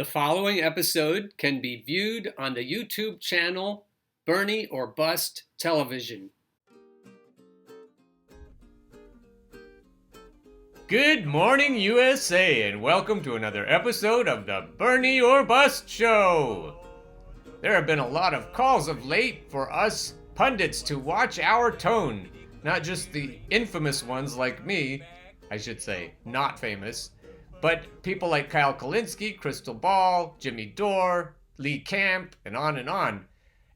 The following episode can be viewed on the YouTube channel Bernie or Bust Television. Good morning, USA, and welcome to another episode of the Bernie or Bust Show. There have been a lot of calls of late for us pundits to watch our tone, not just the infamous ones like me, I should say, not famous, but people like Kyle Kulinski, Crystal Ball, Jimmy Dore, Lee Camp, and on and on.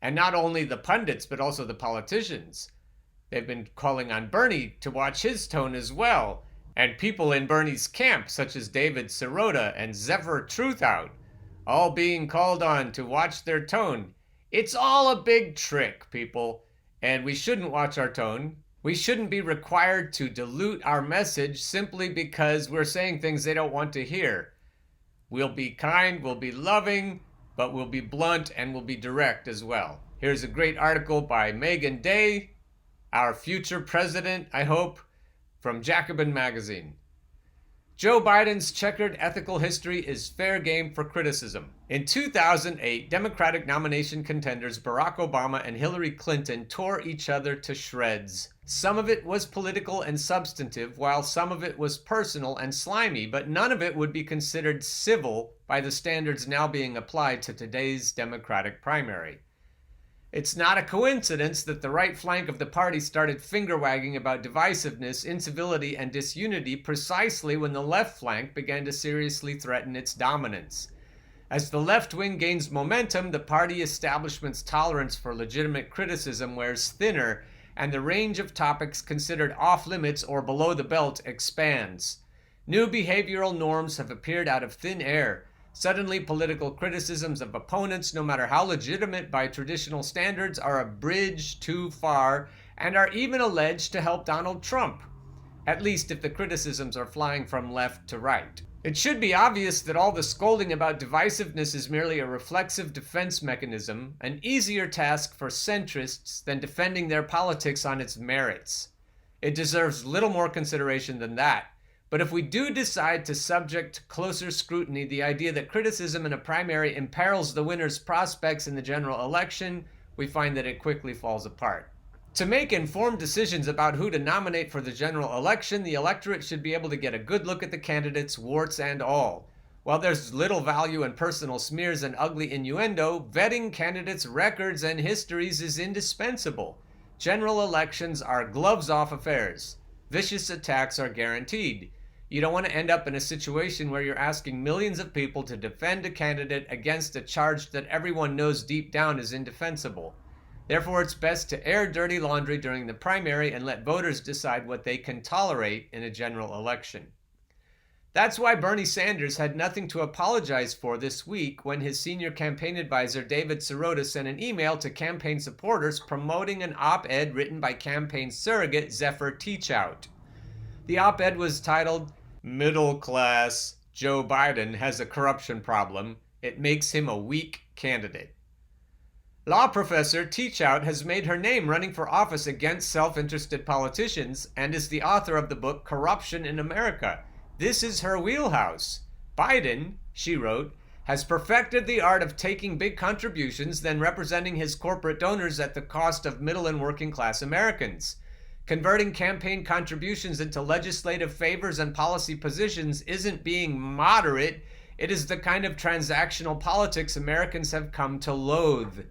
And not only the pundits, but also the politicians. They've been calling on Bernie to watch his tone as well. And people in Bernie's camp, such as David Sirota and Zephyr Truthout, all being called on to watch their tone. It's all a big trick, people. And we shouldn't watch our tone. We shouldn't be required to dilute our message simply because we're saying things they don't want to hear. We'll be kind, we'll be loving, but we'll be blunt and we'll be direct as well. Here's a great article by Megan Day, our future president, I hope, from Jacobin Magazine. Joe Biden's checkered ethical history is fair game for criticism. In 2008, Democratic nomination contenders Barack Obama and Hillary Clinton tore each other to shreds. Some of it was political and substantive, while some of it was personal and slimy, but none of it would be considered civil by the standards now being applied to today's Democratic primary. It's not a coincidence that the right flank of the party started finger-wagging about divisiveness, incivility, and disunity precisely when the left flank began to seriously threaten its dominance. As the left wing gains momentum, the party establishment's tolerance for legitimate criticism wears thinner, and the range of topics considered off-limits or below the belt expands. New behavioral norms have appeared out of thin air. Suddenly, political criticisms of opponents, no matter how legitimate by traditional standards, are a bridge too far and are even alleged to help Donald Trump, at least if the criticisms are flying from left to right. It should be obvious that all the scolding about divisiveness is merely a reflexive defense mechanism, an easier task for centrists than defending their politics on its merits. It deserves little more consideration than that. But if we do decide to subject to closer scrutiny the idea that criticism in a primary imperils the winner's prospects in the general election, we find that it quickly falls apart. To make informed decisions about who to nominate for the general election, the electorate should be able to get a good look at the candidates, warts and all. While there's little value in personal smears and ugly innuendo, vetting candidates' records and histories is indispensable. General elections are gloves-off affairs. Vicious attacks are guaranteed. You don't want to end up in a situation where you're asking millions of people to defend a candidate against a charge that everyone knows deep down is indefensible. Therefore, it's best to air dirty laundry during the primary and let voters decide what they can tolerate in a general election. That's why Bernie Sanders had nothing to apologize for this week when his senior campaign advisor David Sirota sent an email to campaign supporters promoting an op-ed written by campaign surrogate Zephyr Truthout. The op-ed was titled, "Middle Class Joe Biden Has a Corruption Problem. It Makes Him a Weak Candidate." Law professor Truthout has made her name running for office against self-interested politicians and is the author of the book Corruption in America. This is her wheelhouse. Biden, she wrote, has perfected the art of taking big contributions, then representing his corporate donors at the cost of middle and working class Americans. Converting campaign contributions into legislative favors and policy positions isn't being moderate. It is the kind of transactional politics Americans have come to loathe.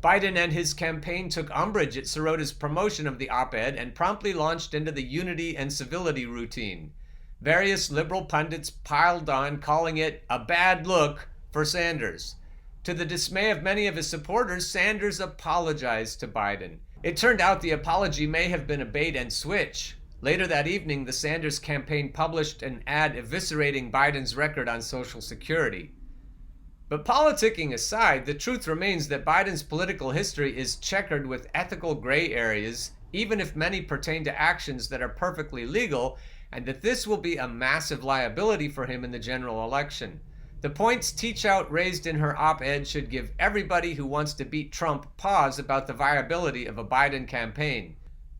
Biden and his campaign took umbrage at Sirota's promotion of the op-ed and promptly launched into the unity and civility routine. Various liberal pundits piled on, calling it a bad look for Sanders. To the dismay of many of his supporters, Sanders apologized to Biden. It turned out the apology may have been a bait and switch. Later that evening, the Sanders campaign published an ad eviscerating Biden's record on Social Security. But politicking aside, the truth remains that Biden's political history is checkered with ethical gray areas, even if many pertain to actions that are perfectly legal, and that this will be a massive liability for him in the general election. The points Truthout raised in her op-ed should give everybody who wants to beat Trump pause about the viability of a Biden campaign.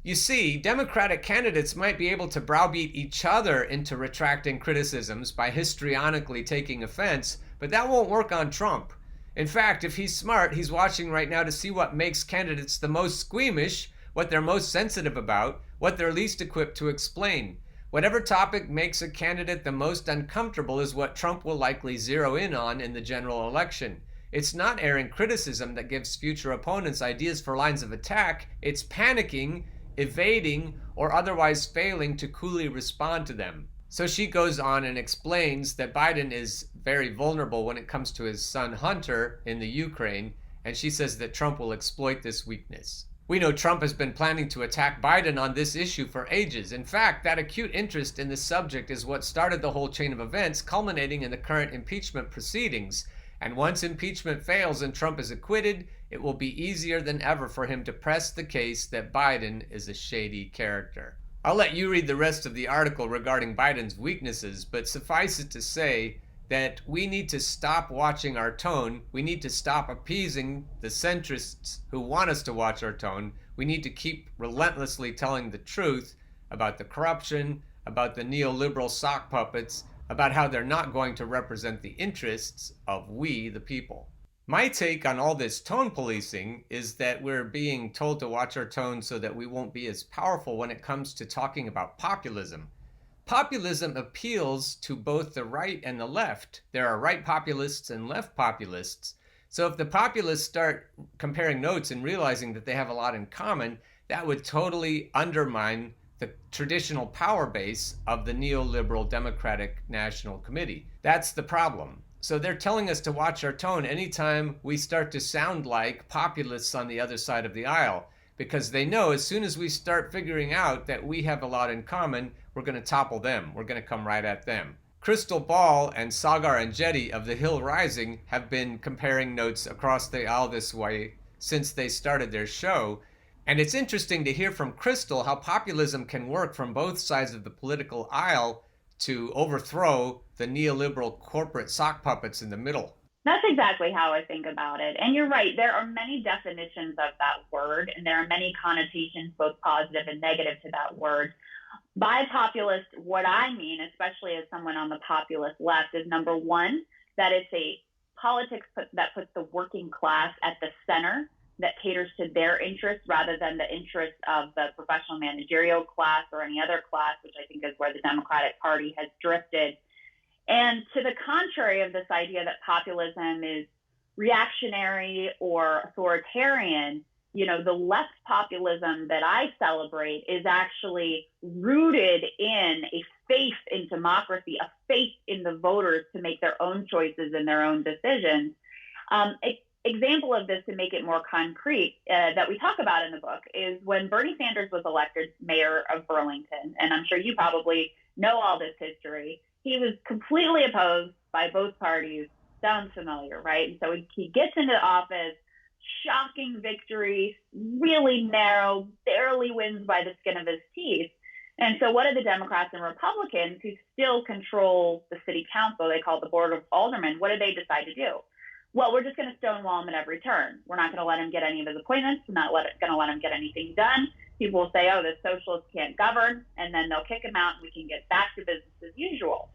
You see, Democratic candidates might be able to browbeat each other into retracting criticisms by histrionically taking offense, But that won't work on Trump. In fact, if he's smart, he's watching right now to see what makes candidates the most squeamish, what they're most sensitive about, what they're least equipped to explain. Whatever topic makes a candidate the most uncomfortable is what Trump will likely zero in on in the general election. It's not airing criticism that gives future opponents ideas for lines of attack. It's panicking, evading, or otherwise failing to coolly respond to them. So she goes on and explains that Biden is very vulnerable when it comes to his son Hunter in the Ukraine, and she says that Trump will exploit this weakness. We know Trump has been planning to attack Biden on this issue for ages. In fact, that acute interest in the subject is what started the whole chain of events, culminating in the current impeachment proceedings. And once impeachment fails and Trump is acquitted, it will be easier than ever for him to press the case that Biden is a shady character. I'll let you read the rest of the article regarding Biden's weaknesses, but suffice it to say that we need to stop watching our tone. We need to stop appeasing the centrists who want us to watch our tone. We need to keep relentlessly telling the truth about the corruption, about the neoliberal sock puppets, about how they're not going to represent the interests of we, the people. My take on all this tone policing is that we're being told to watch our tone so that we won't be as powerful when it comes to talking about populism. Populism appeals to both the right and the left. There are right populists and left populists. So if the populists start comparing notes and realizing that they have a lot in common, that would totally undermine the traditional power base of the neoliberal Democratic National Committee. That's the problem. So they're telling us to watch our tone anytime we start to sound like populists on the other side of the aisle, because they know as soon as we start figuring out that we have a lot in common, we're going to topple them. We're going to come right at them. Crystal Ball and Sagar and Jetty of The Hill Rising have been comparing notes across the aisle this way since they started their show. And it's interesting to hear from Crystal how populism can work from both sides of the political aisle to overthrow the neoliberal corporate sock puppets in the middle. That's exactly how I think about it. And you're right, there are many definitions of that word, and there are many connotations, both positive and negative, to that word. By populist, what I mean, especially as someone on the populist left, is number one, that it's a politics that puts the working class at the center, that caters to their interests rather than the interests of the professional managerial class or any other class, which I think is where the Democratic Party has drifted. And to the contrary of this idea that populism is reactionary or authoritarian, the left populism that I celebrate is actually rooted in a faith in democracy, a faith in the voters to make their own choices and their own decisions. Example of this, to make it more concrete, that we talk about in the book is when Bernie Sanders was elected mayor of Burlington, and I'm sure you probably know all this history. He was completely opposed by both parties. Sounds familiar, right? And so he gets into office, shocking victory, really narrow, barely wins by the skin of his teeth. And so what do the Democrats and Republicans, who still control the city council, they call it the Board of Aldermen, what do they decide to do? Well, we're just going to stonewall him at every turn. We're not going to let him get any of his appointments. We're not going to let him get anything done. People will say, oh, the socialists can't govern, and then they'll kick him out and we can get back to business as usual.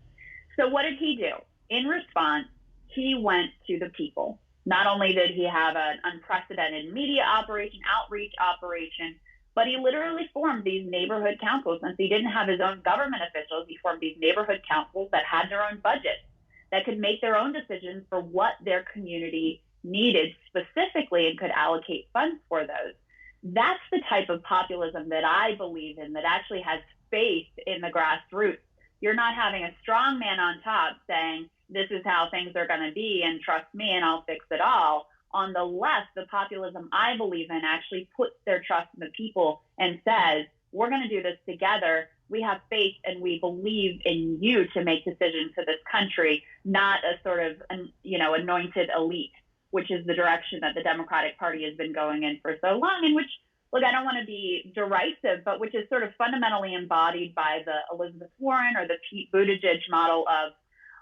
So what did he do? In response, he went to the people. Not only did he have an unprecedented media operation, outreach operation, but he literally formed these neighborhood councils. Since he didn't have his own government officials, he formed these neighborhood councils that had their own budgets, that could make their own decisions for what their community needed specifically and could allocate funds for those. That's the type of populism that I believe in, that actually has faith in the grassroots. You're not having a strong man on top saying, this is how things are going to be and trust me and I'll fix it all. On the left, the populism I believe in actually puts their trust in the people and says, we're going to do this together. We have faith and we believe in you to make decisions for this country, not a sort of, anointed elite, which is the direction that the Democratic Party has been going in for so long, and which, look, I don't want to be derisive, but which is sort of fundamentally embodied by the Elizabeth Warren or the Pete Buttigieg model of,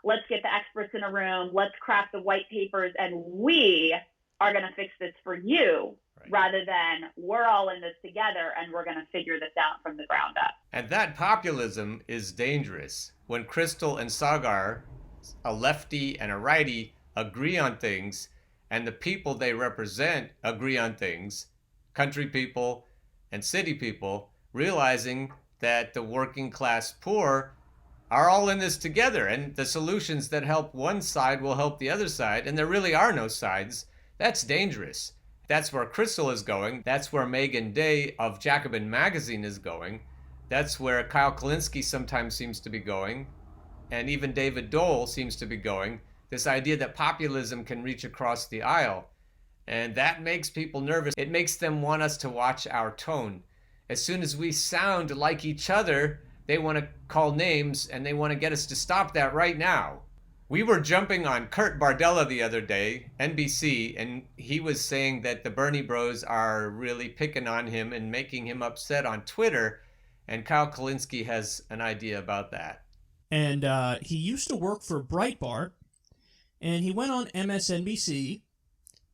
let's get the experts in a room, let's craft the white papers, and we are going to fix this for you, right, rather than we're all in this together and we're going to figure this out from the ground up. And that populism is dangerous. When Crystal and Sagar a lefty and a righty agree on things, and the people they represent agree on things, country people and city people, realizing that the working class poor are all in this together, and the solutions that help one side will help the other side, and there really are no sides. That's dangerous. That's where Crystal is going. That's where Megan Day of Jacobin Magazine is going. That's where Kyle Kalinske sometimes seems to be going. And even David Dole seems to be going. This idea that populism can reach across the aisle. And that makes people nervous. It makes them want us to watch our tone. As soon as we sound like each other, they want to call names and they want to get us to stop that right now. We were jumping on Kurt Bardella the other day, NBC, and he was saying that the Bernie bros are really picking on him and making him upset on Twitter. And Kyle Kalinske has an idea about that. And he used to work for Breitbart, and he went on MSNBC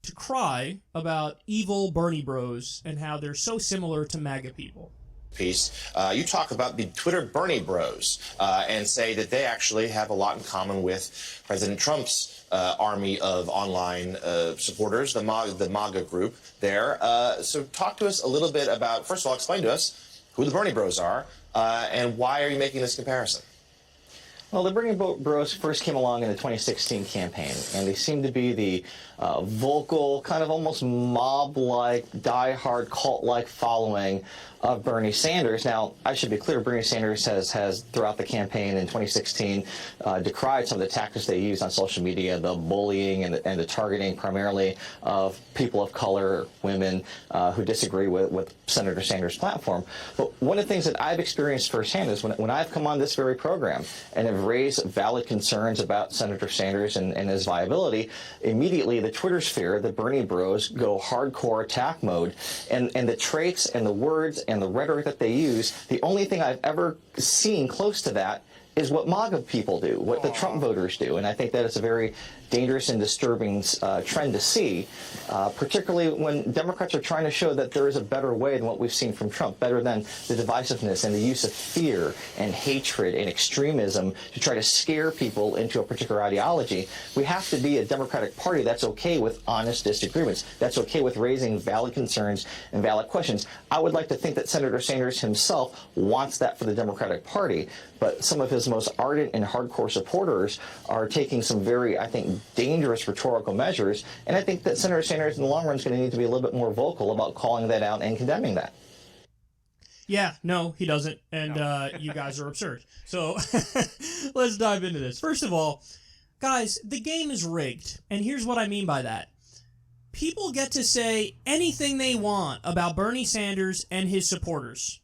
to cry about evil Bernie bros and how they're so similar to MAGA people. Piece, you talk about the Twitter Bernie bros and say that they actually have a lot in common with President Trump's army of online supporters, the MAGA group there. So talk to us a little bit about, first of all, explain to us who the Bernie bros are and why are you making this comparison? Well, the Bernie Bros first came along in the 2016 campaign, and they seem to be the vocal, kind of almost mob-like, die-hard, cult-like following of Bernie Sanders. Now, I should be clear, Bernie Sanders has throughout the campaign in 2016, decried some of the tactics they used on social media, the bullying and the targeting primarily of people of color, women who disagree with Senator Sanders' platform. But one of the things that I've experienced firsthand is when I've come on this very program and have raised valid concerns about Senator Sanders and his viability, immediately the Twitter sphere, the Bernie bros, go hardcore attack mode. And the traits and the words and the rhetoric that they use, the only thing I've ever seen close to that is what MAGA people do, what the Trump voters do. And I think that is a very dangerous and disturbing trend to see, particularly when Democrats are trying to show that there is a better way than what we've seen from Trump, better than the divisiveness and the use of fear and hatred and extremism to try to scare people into a particular ideology. We have to be a Democratic Party that's okay with honest disagreements, that's okay with raising valid concerns and valid questions. I would like to think that Senator Sanders himself wants that for the Democratic Party, but some of his most ardent and hardcore supporters are taking some very, I think, dangerous rhetorical measures, and I think that Senator Sanders in the long run is going to need to be a little bit more vocal about calling that out and condemning that. Yeah, no, he doesn't, and you guys are absurd. So let's dive into this. First of all, guys, the game is rigged, and here's what I mean by that. People get to say anything they want about Bernie Sanders and his supporters.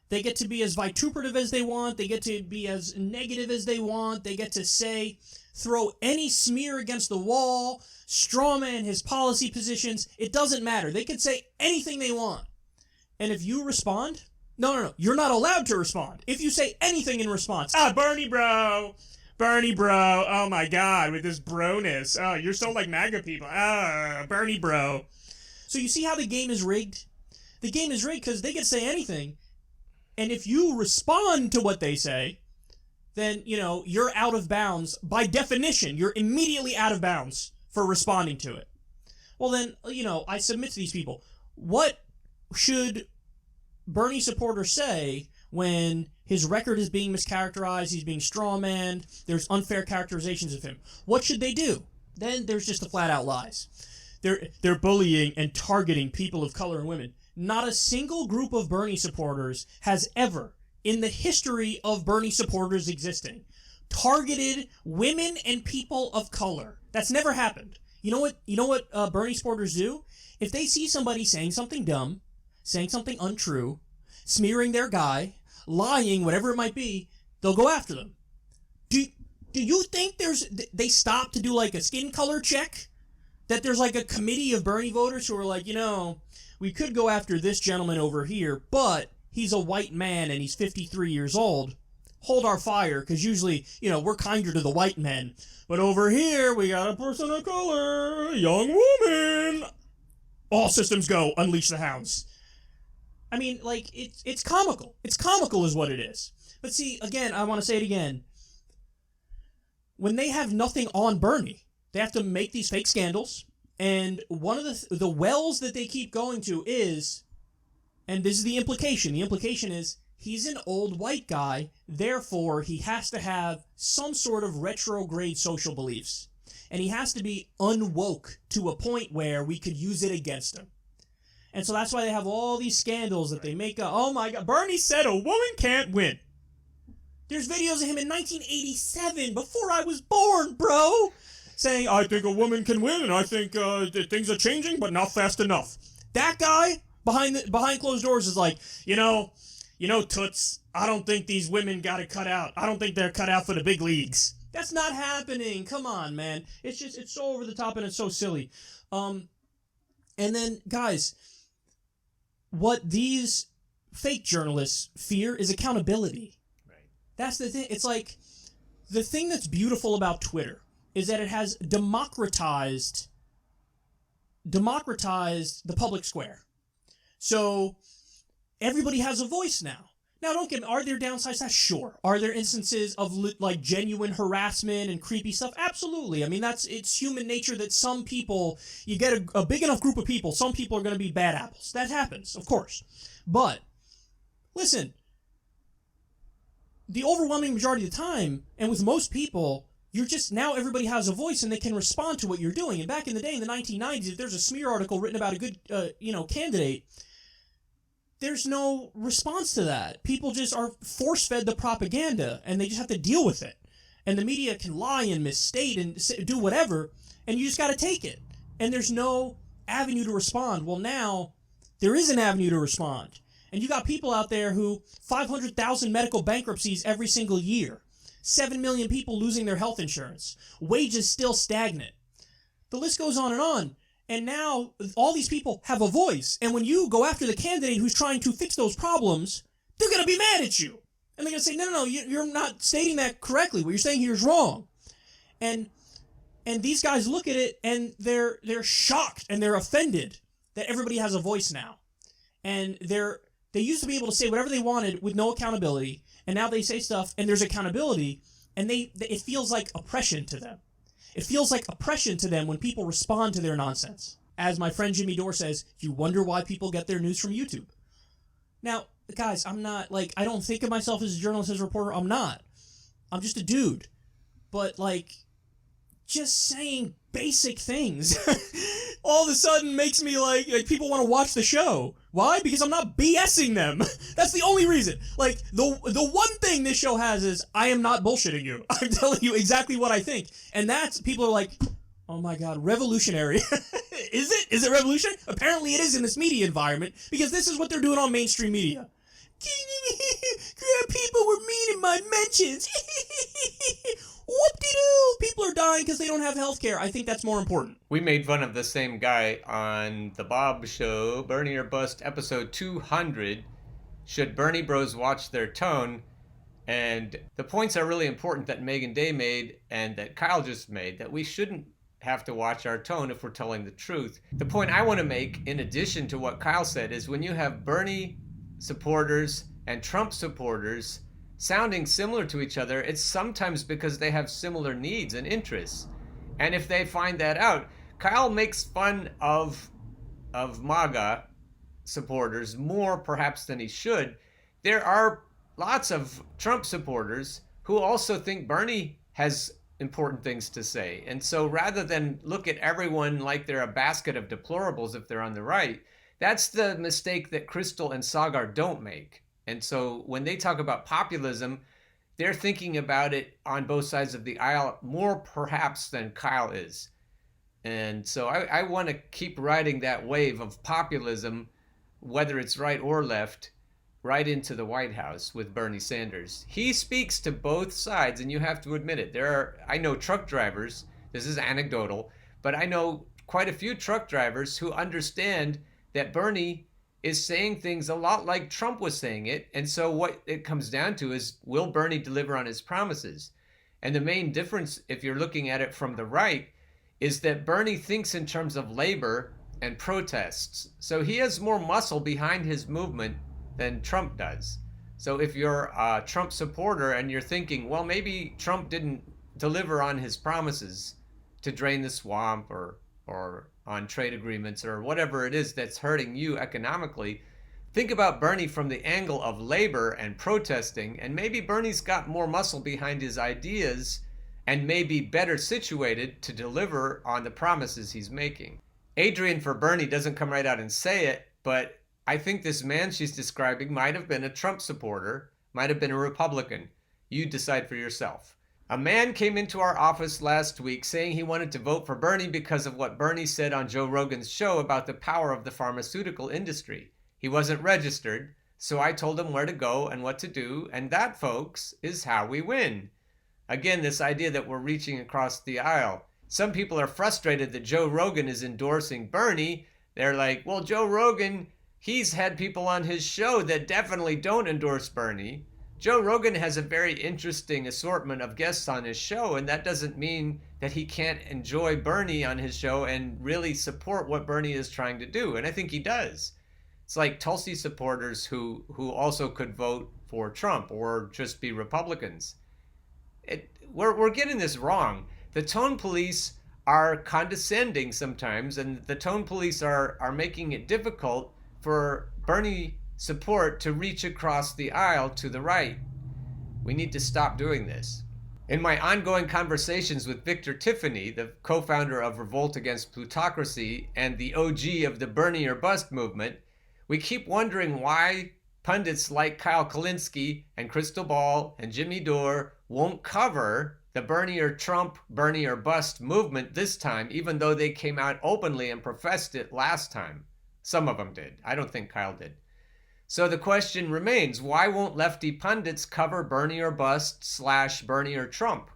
They get to be as vituperative as they want. They get to be as negative as they want. They get to say, throw any smear against the wall, strawman his policy positions. It doesn't matter. They can say anything they want. And if you respond, no, you're not allowed to respond. If you say anything in response, Bernie bro, oh my God, with this broness. Oh, you're so like MAGA people. Bernie bro. So you see how the game is rigged? The game is rigged because they can say anything. And if you respond to what they say, then, you're out of bounds. By definition, you're immediately out of bounds for responding to it. Well, then, I submit to these people. What should Bernie supporters say when his record is being mischaracterized, he's being strawmanned, there's unfair characterizations of him? What should they do? Then there's just the flat-out lies. They're bullying and targeting people of color and women. Not a single group of Bernie supporters has ever, in the history of Bernie supporters existing, targeted women and people of color. That's never happened. You know what Bernie supporters do? If they see somebody saying something dumb, saying something untrue, smearing their guy, lying, whatever it might be, they'll go after them. Do you think they stop to do like a skin color check? That there's like a committee of Bernie voters who are like, we could go after this gentleman over here, but he's a white man and he's 53 years old. Hold our fire, because usually, we're kinder to the white men. But over here, we got a person of color, a young woman. All systems go, unleash the hounds. I mean, it's comical. It's comical is what it is. But see, again, I want to say it again. when they have nothing on Bernie, they have to make these fake scandals. And one of the wells that they keep going to is, and this is the implication is he's an old white guy, therefore he has to have some sort of retrograde social beliefs. And he has to be unwoke to a point where we could use it against him. And so that's why they have all these scandals that they make up. Oh my God, Bernie said a woman can't win. There's videos of him in 1987, before I was born, bro, saying, I think a woman can win, and I think that things are changing, but not fast enough. That guy behind closed doors is like, you know, Toots, I don't think these women got it cut out. I don't think they're cut out for the big leagues. That's not happening. Come on, man. It's so over the top and it's so silly. And then, guys, what these fake journalists fear is accountability. Right. That's the thing. It's like, the thing that's beautiful about Twitter is that it has democratized the public square. So everybody has a voice now. Now, don't get me, are there downsides? That's sure. Are there instances of like genuine harassment and creepy stuff? Absolutely. I mean, it's human nature that some people, you get a big enough group of people, some people are going to be bad apples. That happens, of course. But listen, the overwhelming majority of the time, and with most people, you're just, now everybody has a voice and they can respond to what you're doing. And back in the day, in the 1990s, if there's a smear article written about a good, candidate, there's no response to that. People just are force-fed the propaganda, and they just have to deal with it. And the media can lie and misstate and do whatever, and you just got to take it. And there's no avenue to respond. Well, now there is an avenue to respond. And you got people out there who 500,000 medical bankruptcies every single year. 7 million people losing their health insurance. Wages still stagnant. The list goes on and on. And now all these people have a voice. And when you go after the candidate who's trying to fix those problems, they're going to be mad at you. And they're going to say, no, you're not stating that correctly. What you're saying here is wrong. And these guys look at it and they're shocked and they're offended that everybody has a voice now. And they used to be able to say whatever they wanted with no accountability. And now they say stuff and there's accountability. And it feels like oppression to them. It feels like oppression to them when people respond to their nonsense. As my friend Jimmy Dore says, you wonder why people get their news from YouTube. Now, guys, I'm not, I don't think of myself as a journalist, as a reporter. I'm not. I'm just a dude. But, just saying basic things all of a sudden makes me like people want to watch the show. Why? Because I'm not BSing them. That's the only reason. The one thing this show has is I am not bullshitting you. I'm telling you exactly what I think. And that's, people are like, oh my God, revolutionary. Is it? Is it revolutionary? Apparently it is in this media environment, because this is what they're doing on mainstream media. People were mean in my mentions. Whoop-de-doo! People are dying because they don't have health care. I think that's more important. We made fun of the same guy on the Bob Show, Bernie or Bust, episode 200. Should Bernie Bros watch their tone? And the points are really important that Megan Day made and that Kyle just made, that we shouldn't have to watch our tone if we're telling the truth. The point I want to make, in addition to what Kyle said, is when you have Bernie supporters and Trump supporters sounding similar to each other, it's sometimes because they have similar needs and interests. And if they find that out, Kyle makes fun of MAGA supporters more perhaps than he should. There are lots of Trump supporters who also think Bernie has important things to say. And so rather than look at everyone like they're a basket of deplorables if they're on the right, that's the mistake that Crystal and Sagar don't make. And so when they talk about populism, they're thinking about it on both sides of the aisle more perhaps than Kyle is. And so I want to keep riding that wave of populism, whether it's right or left, right into the White House with Bernie Sanders. He speaks to both sides, and you have to admit it. I know truck drivers, this is anecdotal, but I know quite a few truck drivers who understand that Bernie is saying things a lot like Trump was saying it. And so what it comes down to is, will Bernie deliver on his promises? And the main difference, if you're looking at it from the right, is that Bernie thinks in terms of labor and protests. So he has more muscle behind his movement than Trump does. So if you're a Trump supporter and you're thinking, well, maybe Trump didn't deliver on his promises to drain the swamp or on trade agreements or whatever it is that's hurting you economically, think about Bernie from the angle of labor and protesting, and maybe Bernie's got more muscle behind his ideas and may be better situated to deliver on the promises he's making. Adrian for Bernie doesn't come right out and say it, but I think this man she's describing might have been a Trump supporter, might have been a Republican. You decide for yourself. A man came into our office last week saying he wanted to vote for Bernie because of what Bernie said on Joe Rogan's show about the power of the pharmaceutical industry. He wasn't registered, so I told him where to go and what to do, and that, folks, is how we win. Again, this idea that we're reaching across the aisle. Some people are frustrated that Joe Rogan is endorsing Bernie. They're like, well, Joe Rogan, he's had people on his show that definitely don't endorse Bernie. Joe Rogan has a very interesting assortment of guests on his show, and that doesn't mean that he can't enjoy Bernie on his show and really support what Bernie is trying to do. And I think he does. It's like Tulsi supporters who also could vote for Trump or just be Republicans. We're getting this wrong. The tone police are condescending sometimes, and the tone police are making it difficult for Bernie support to reach across the aisle to the right. We need to stop doing this. In my ongoing conversations with Victor Tiffany, the co-founder of Revolt against Plutocracy and the OG of the Bernie or Bust movement, we keep wondering why pundits like Kyle Kulinski and Crystal Ball and Jimmy Dore won't cover the Bernie or Trump, Bernie or Bust movement this time, even though they came out openly and professed it last time. Some of them did. I don't think Kyle did. So the question remains, why won't lefty pundits cover Bernie or Bust / Bernie or Trump?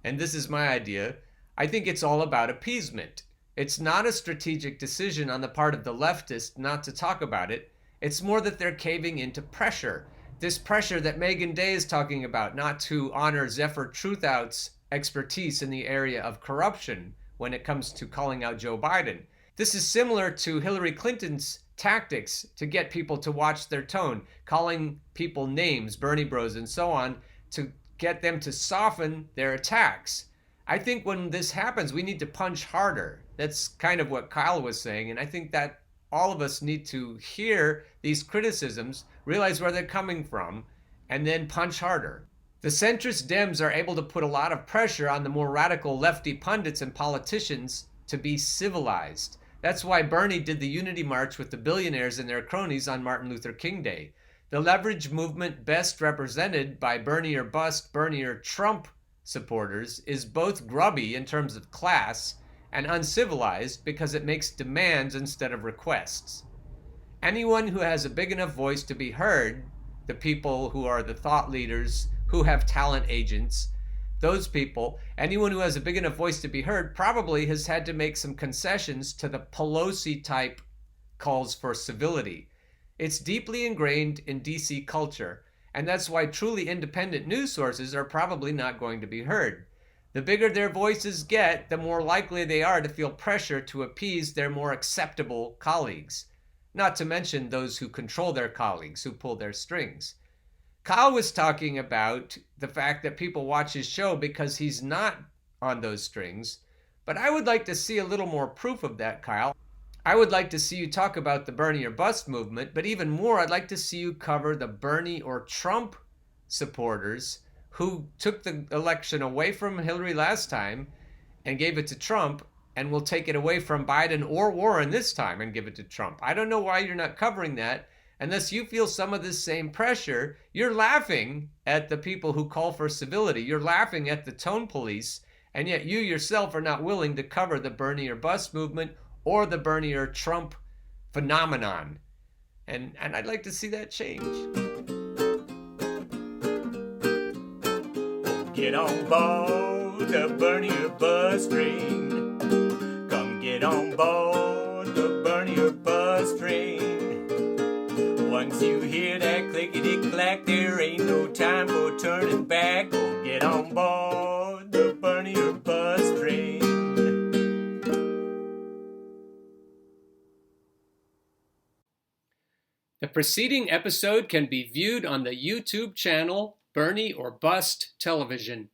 And this is my idea. I think it's all about appeasement. It's not a strategic decision on the part of the leftists not to talk about it. It's more that they're caving into pressure. This pressure that Megan Day is talking about, not to honor Zephyr Truthout's expertise in the area of corruption when it comes to calling out Joe Biden. This is similar to Hillary Clinton's tactics to get people to watch their tone, calling people names, Bernie bros, and so on, to get them to soften their attacks. I think when this happens, we need to punch harder. That's kind of what Kyle was saying, and I think that all of us need to hear these criticisms, realize where they're coming from, and then punch harder. The centrist Dems are able to put a lot of pressure on the more radical lefty pundits and politicians to be civilized. That's why Bernie did the Unity March with the billionaires and their cronies on Martin Luther King Day. The leverage movement best represented by Bernie or Bust, Bernie or Trump supporters is both grubby in terms of class and uncivilized because it makes demands instead of requests. Anyone who has a big enough voice to be heard, the people who are the thought leaders, who have talent agents, those people, anyone who has a big enough voice to be heard probably has had to make some concessions to the Pelosi type calls for civility. It's deeply ingrained in DC culture, and that's why truly independent news sources are probably not going to be heard. The bigger their voices get, the more likely they are to feel pressure to appease their more acceptable colleagues, not to mention those who control their colleagues, who pull their strings. Kyle was talking about the fact that people watch his show because he's not on those strings, but I would like to see a little more proof of that, Kyle. I would like to see you talk about the Bernie or Bust movement, but even more, I'd like to see you cover the Bernie or Trump supporters who took the election away from Hillary last time and gave it to Trump, and will take it away from Biden or Warren this time and give it to Trump. I don't know why you're not covering that. Unless you feel some of this same pressure, you're laughing at the people who call for civility. You're laughing at the tone police, and yet you yourself are not willing to cover the Bernie or Bust movement or the Bernie or Trump phenomenon. And I'd like to see that change. Get on board the Bernie or Bust train. Come get on board the Bernie or Bust train. Once you hear that clickety-clack, there ain't no time for turning back. Go get on board the Bernie or Bust train. The preceding episode can be viewed on the YouTube channel Bernie or Bust Television.